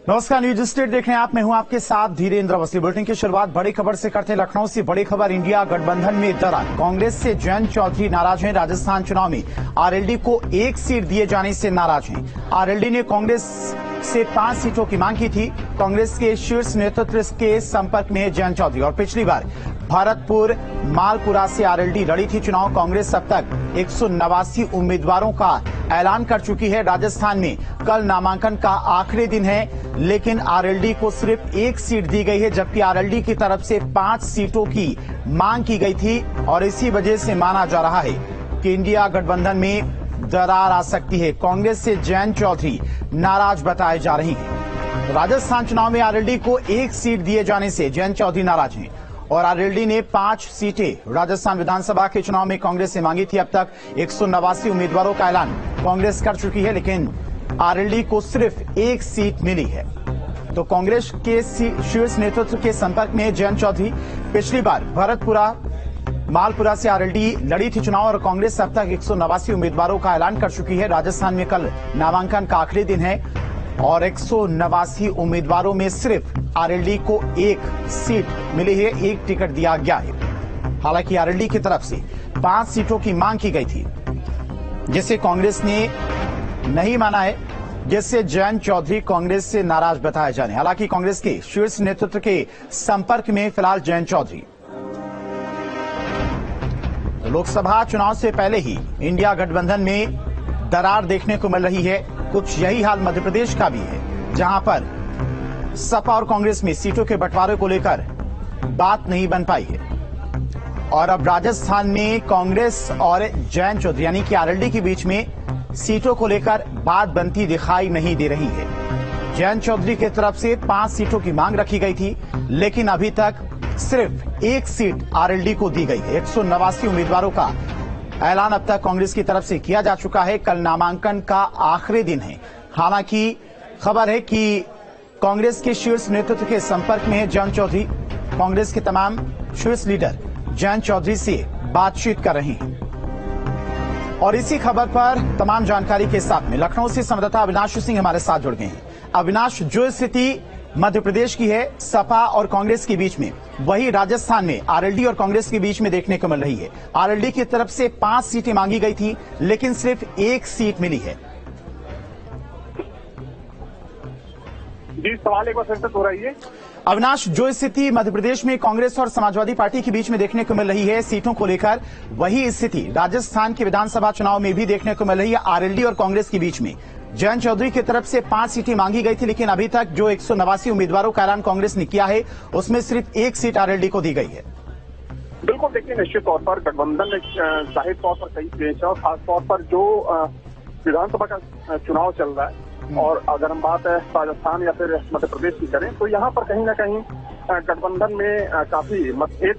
नमस्कार, news state देख रहे हैं आप। मैं हूं आपके साथ धीरेन्द्र अवस्थी। बुलेटिन की शुरुआत बड़ी खबर से करते हैं। लखनऊ से बड़ी खबर, इंडिया गठबंधन में दरार। कांग्रेस से जयंत चौधरी नाराज हैं। राजस्थान चुनाव में आरएलडी को 1 सीट दिए जाने से नाराज हैं। आरएलडी ने कांग्रेस से 5 सीटों की मांग की थी। कांग्रेस के शीर्ष नेतृत्व के संपर्क में है जयंत चौधरी और पिछली बार भरतपुर मालपुरा से आरएलडी लड़ी थी चुनाव। कांग्रेस अब तक 189 उम्मीदवारों का ऐलान कर चुकी है। राजस्थान में कल नामांकन का आखिरी दिन है, लेकिन आरएलडी को सिर्फ 1 सीट दी गई है, जबकि आरएलडी की तरफ से 5 सीटों की मांग की गई थी और इसी वजह से माना जा रहा है कि इंडिया गठबंधन में दरार आ सकती है। कांग्रेस से जयंत चौधरी नाराज बताए जा रहे हैं। राजस्थान चुनाव में आरएलडी को 1 सीट दिए जाने से जयंत चौधरी नाराज हैं और आरएलडी ने 5 सीटें राजस्थान विधानसभा के चुनाव में कांग्रेस से मांगी थी। अब तक 189 उम्मीदवारों का ऐलान कांग्रेस कर चुकी है, लेकिन आरएलडी को सिर्फ 1 सीट मिली है। तो कांग्रेस के शीर्ष नेतृत्व के संपर्क में जयंत चौधरी। पिछली बार भरतपुरा मालपुरा से आरएलडी लड़ी थी चुनाव और कांग्रेस अब तक 189 उम्मीदवारों का ऐलान कर चुकी है। राजस्थान में कल नामांकन का आखिरी दिन है और 189 उम्मीदवारों में सिर्फ आरएलडी को 1 सीट मिली है, 1 टिकट दिया गया है। हालांकि आरएलडी की तरफ से 5 सीटों की मांग की गई थी, जिसे कांग्रेस ने नहीं माना है, जिससे जयंत चौधरी कांग्रेस से नाराज बताए जा रहे हैं। हालांकि कांग्रेस के शीर्ष नेतृत्व के संपर्क में फिलहाल जयंत चौधरी। लोकसभा चुनाव से पहले ही इंडिया गठबंधन में दरार देखने को मिल रही है। कुछ यही हाल मध्य प्रदेश का भी है, जहां पर सपा और कांग्रेस में सीटों के बंटवारे को लेकर बात नहीं बन पाई है और अब राजस्थान में कांग्रेस और जयंत चौधरी यानी कि आरएलडी के बीच में सीटों को लेकर बात बनती दिखाई नहीं दे रही है। जयंत चौधरी की तरफ से 5 सीटों की मांग रखी गई थी, लेकिन अभी तक सिर्फ 1 सीट आरएलडी को दी गई है। 189 उम्मीदवारों का ऐलान अब तक कांग्रेस की तरफ से किया जा चुका है। कल नामांकन का आखिरी दिन है। हालांकि खबर है कि कांग्रेस के शीर्ष नेतृत्व के संपर्क में है जयंत चौधरी। कांग्रेस के तमाम शीर्ष लीडर जयंत चौधरी से बातचीत कर रहे हैं और इसी खबर पर तमाम जानकारी के साथ में लखनऊ से संवाददाता अविनाश सिंह हमारे साथ जुड़ गए हैं। अविनाश, जो स्थिति मध्य प्रदेश की है सपा और कांग्रेस के बीच में, वही राजस्थान में आरएलडी और कांग्रेस के बीच में देखने को मिल रही है। आरएलडी की तरफ से 5 सीटें मांगी गई थी, लेकिन सिर्फ 1 सीट मिली है। जी, सवाल एक बार फिर से दोहराइए। अविनाश, जो स्थिति मध्य प्रदेश में कांग्रेस और समाजवादी पार्टी के बीच में देखने को मिल रही है सीटों को लेकर, वही स्थिति राजस्थान के विधानसभा चुनाव में भी देखने को मिल रही है आरएलडी और कांग्रेस के बीच में। जयंत चौधरी की तरफ से 5 सीटें मांगी गई थी, लेकिन अभी तक जो 189 उम्मीदवारों का ऐलान कांग्रेस ने किया है, उसमें सिर्फ 1 सीट आरएलडी को दी गई है। बिल्कुल, देखिए, निश्चित तौर पर गठबंधन में जाहिर तौर पर कई पेश है और खासतौर पर जो विधानसभा का चुनाव चल रहा है और अगर हम बात राजस्थान या फिर मध्य प्रदेश की करें तो यहाँ पर कहीं ना कहीं गठबंधन में काफी मतभेद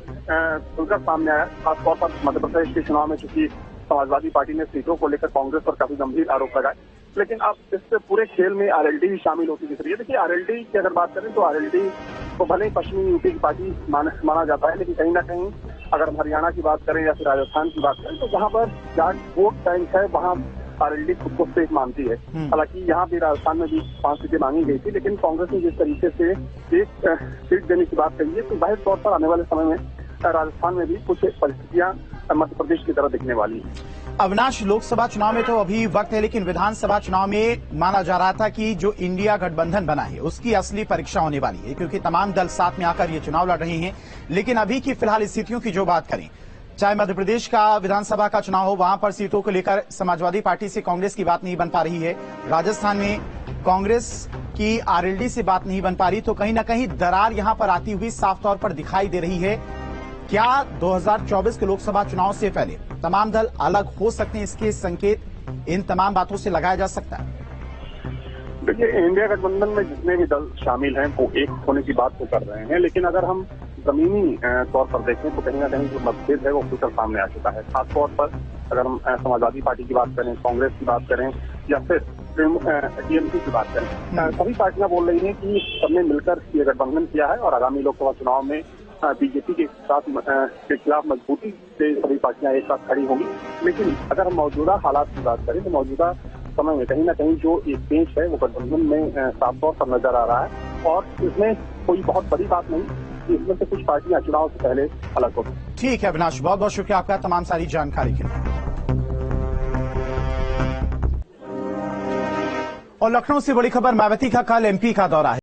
खुलकर सामने आया। खासतौर पर मध्य प्रदेश के चुनाव में चूंकि समाजवादी पार्टी ने सीटों को लेकर कांग्रेस पर काफी गंभीर आरोप लगाए, लेकिन अब इस पूरे खेल में आरएलडी भी शामिल होती दिख रही है। देखिए, आरएलडी की अगर बात करें तो आरएलडी को भले ही पश्चिमी यूपी की पार्टी माना जाता है, लेकिन कहीं ना कहीं अगर हम हरियाणा की बात करें या फिर राजस्थान की बात करें तो जहाँ पर जहाँ वोट बैंक है वहाँ आरएलडी खुद को सेफ मानती है। हालांकि यहाँ भी राजस्थान में भी 5 सीटें मांगी गई थी, लेकिन कांग्रेस ने जिस तरीके से 1 सीट देने की बात कही है तो जाहिर तौर पर आने वाले समय में राजस्थान में भी कुछ परिस्थितियां मध्य प्रदेश की तरह दिखने वाली है। अविनाश, लोकसभा चुनाव में तो अभी वक्त है, लेकिन विधानसभा चुनाव में माना जा रहा था कि जो इंडिया गठबंधन बना है उसकी असली परीक्षा होने वाली है, क्योंकि तमाम दल साथ में आकर ये चुनाव लड़ रहे हैं। लेकिन अभी की फिलहाल स्थितियों की जो बात करें, चाहे मध्य प्रदेश का विधानसभा का चुनाव हो, वहां पर सीटों को लेकर समाजवादी पार्टी से कांग्रेस की बात नहीं बन पा रही है। राजस्थान में कांग्रेस की आरएलडी से बात नहीं बन पा रही, तो कहीं ना कहीं दरार यहां पर आती हुई साफ तौर पर दिखाई दे रही है। क्या 2024 के लोकसभा चुनाव से पहले तमाम दल अलग हो सकते हैं? इसके संकेत इन तमाम बातों से लगाया जा सकता है। देखिए, इंडिया गठबंधन में जितने भी दल शामिल हैं वो एक होने की बात तो कर रहे हैं, लेकिन अगर हम जमीनी तौर पर देखें तो कहीं ना कहीं जो मतभेद है वो खुलकर सामने आ चुका है। खासतौर पर अगर हम समाजवादी पार्टी की बात करें, कांग्रेस की बात करें या फिर टीएमसी की बात करें, सभी पार्टियां बोल रही हैं कि सबने मिलकर ये गठबंधन किया है और आगामी लोकसभा चुनाव में बीजेपी के खिलाफ मजबूती से सभी पार्टियां एक साथ खड़ी होंगी। लेकिन अगर हम मौजूदा हालात की बात करें तो मौजूदा समय में कहीं ना कहीं जो एक पेच है वो गठबंधन में साफ तौर पर नजर आ रहा है और इसमें कोई बहुत बड़ी बात नहीं, इसमें से कुछ पार्टियां चुनाव से पहले अलग हो। ठीक है अविनाश, बहुत बहुत शुक्रिया आपका तमाम सारी जानकारी के लिए। और लखनऊ से बड़ी खबर, मायावती का कल एमपी का दौरा है।